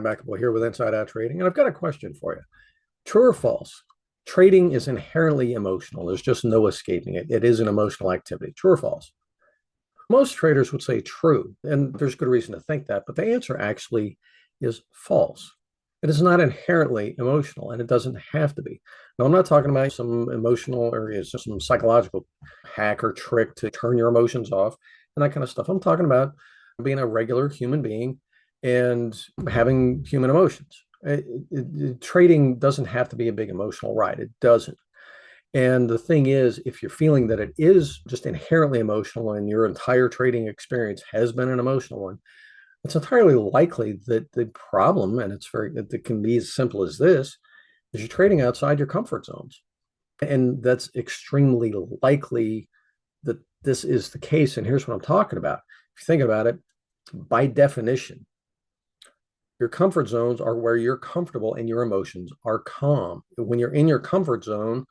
Brian McAboy here with Inside Out Trading, and I've got a question for you. True or false? Trading is inherently emotional. There's just no escaping it. It is an emotional activity. True or false? Most traders would say true, and there's good reason to think that, but the answer actually is false. It is not inherently emotional, and it doesn't have to be. Now, I'm not talking about some emotional or some psychological hack or trick to turn your emotions off and that kind of stuff. I'm talking about being a regular human being and having human emotions. Trading doesn't have to be a big emotional ride. It doesn't. And the thing is, if you're feeling that it is just inherently emotional and your entire trading experience has been an emotional one, it's entirely likely that the problem, and it can be as simple as this, is you're trading outside your comfort zones. And that's extremely likely that this is the case. And here's what I'm talking about. If you think about it, by definition, your comfort zones are where you're comfortable and your emotions are calm. When you're in your comfort zone,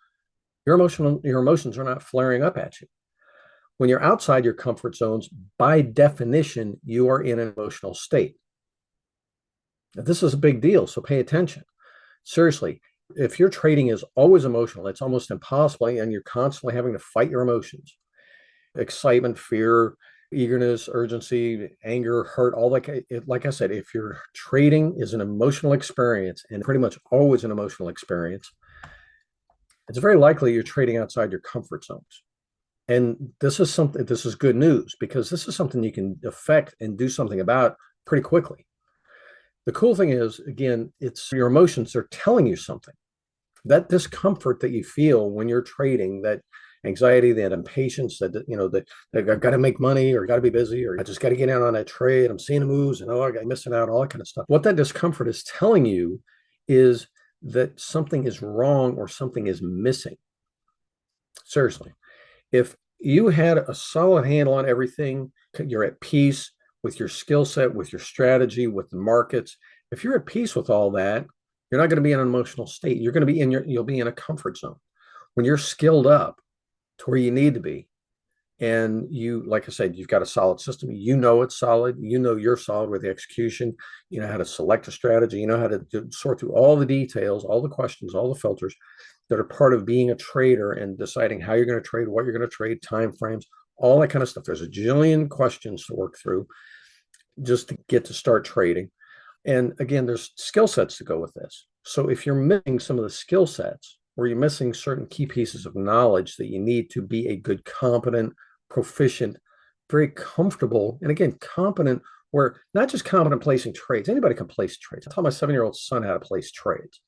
your emotions are not flaring up at you. When you're outside your comfort zones, by definition, you are in an emotional state. Now, this is a big deal, so pay attention. Seriously, if your trading is always emotional, it's almost impossible, and you're constantly having to fight your emotions, excitement, fear, eagerness, urgency, anger, hurt, all like like I said, if your trading is an emotional experience and pretty much always an emotional experience, it's very likely you're trading outside your comfort zones. And this is good news because this is something you can affect and do something about pretty quickly. The cool thing is, again, it's your emotions are telling you something. That discomfort that you feel when you're trading, that anxiety, that impatience, that I've got to make money or got to be busy or I just got to get in on that trade. I'm seeing the moves and I got missing out, all that kind of stuff. What that discomfort is telling you is that something is wrong or something is missing. Seriously, if you had a solid handle on everything, you're at peace with your skill set, with your strategy, with the markets. If you're at peace with all that, you're not going to be in an emotional state. You're going to be you'll be in a comfort zone. When you're skilled up to where you need to be, and you, like I said, you've got a solid system, you know it's solid, you know you're solid with the execution, you know how to select a strategy, you know how to sort through all the details, all the questions, all the filters that are part of being a trader and deciding how you're going to trade, what you're going to trade, time frames, all that kind of stuff. There's a jillion questions to work through just to get to start trading. And again, there's skill sets to go with this. So if you're missing some of the skill sets or you're missing certain key pieces of knowledge that you need to be a good, competent, proficient, very comfortable, and again, competent, where not just competent placing trades, anybody can place trades. I taught my 7-year-old son how to place trades.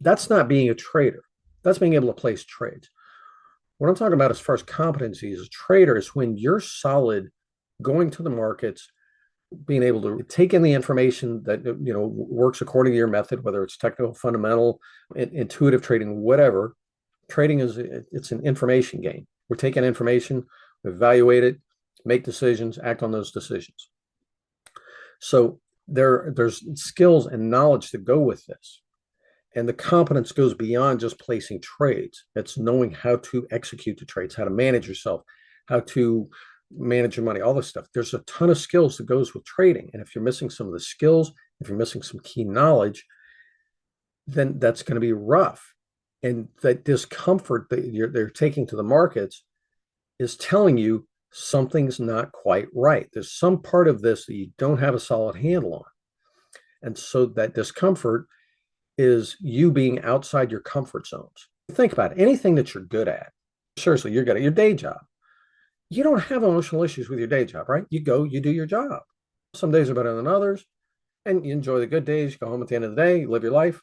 That's not being a trader. That's being able to place trades. What I'm talking about as far as competency as a trader is when you're solid going to the markets, being able to take in the information that works according to your method, whether it's technical, fundamental, intuitive trading, whatever. Trading it's an information game. We're taking information, we evaluate it, make decisions, act on those decisions. So there's skills and knowledge that go with this. And the competence goes beyond just placing trades. It's knowing how to execute the trades, how to manage yourself, how to manage your money, all this stuff. There's a ton of skills that goes with trading. And if you're missing some of the skills, if you're missing some key knowledge, then that's going to be rough. And that discomfort that they're taking to the markets is telling you something's not quite right. There's some part of this that you don't have a solid handle on. And so that discomfort is you being outside your comfort zones. Think about it. Anything that you're good at. Seriously, you're good at your day job. You don't have emotional issues with your day job, right? You go, you do your job. Some days are better than others, and you enjoy the good days. You go home at the end of the day, you live your life,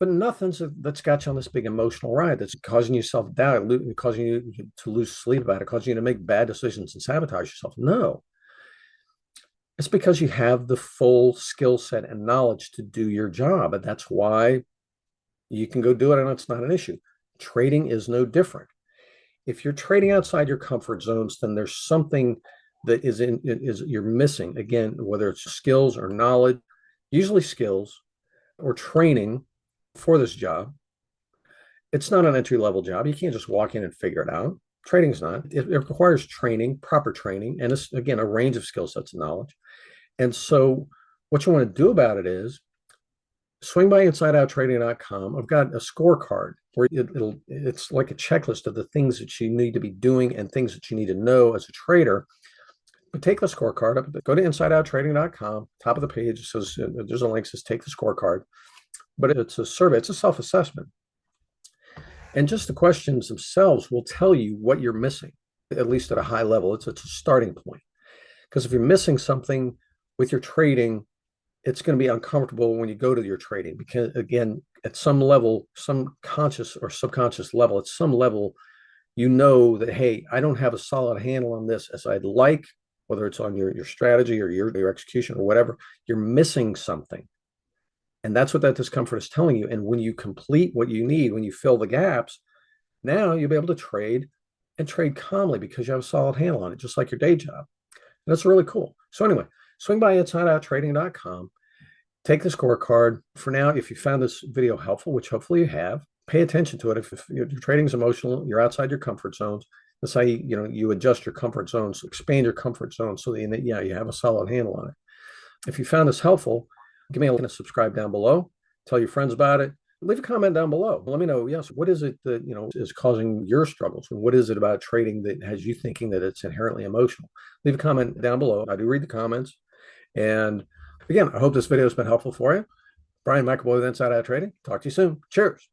but nothing's that's got you on this big emotional ride that's causing you self-doubt, causing you to lose sleep about it, causing you to make bad decisions and sabotage yourself. No. It's because you have the full skill set and knowledge to do your job, and that's why you can go do it, and it's not an issue. Trading is no different. If you're trading outside your comfort zones, then there's something that you're missing. Again, whether it's skills or knowledge, usually skills or training for this job. It's not an entry-level job. You can't just walk in and figure it out. Trading's not. It requires training, proper training, and it's, again, a range of skill sets and knowledge. And so what you want to do about it is swing by insideouttrading.com. I've got a scorecard where it's like a checklist of the things that you need to be doing and things that you need to know as a trader. But take the scorecard up, go to insideouttrading.com, top of the page, it says there's a link that says take the scorecard, but it's a survey, it's a self-assessment. And just the questions themselves will tell you what you're missing, at least at a high level. It's a starting point. Because if you're missing something with your trading, it's going to be uncomfortable when you go to your trading, because again, at some level, some conscious or subconscious level, at some level, you know that, hey, I don't have a solid handle on this as I'd like, whether it's on your strategy or your execution or whatever. You're missing something. And that's what that discomfort is telling you. And when you complete what you need, when you fill the gaps, now you'll be able to trade and trade calmly because you have a solid handle on it, just like your day job. And that's really cool. So anyway, swing by insideouttrading.com, take the scorecard. For now, if you found this video helpful, which hopefully you have, pay attention to it. If your trading is emotional, you're outside your comfort zones. That's how you adjust your comfort zones, expand your comfort zone so that you have a solid handle on it. If you found this helpful, give me a like and subscribe down below. Tell your friends about it. Leave a comment down below. Let me know, yes, what is it that is causing your struggles? And what is it about trading that has you thinking that it's inherently emotional? Leave a comment down below. I do read the comments. And again, I hope this video has been helpful for you. Brian McAboy with Inside Out Trading. Talk to you soon. Cheers.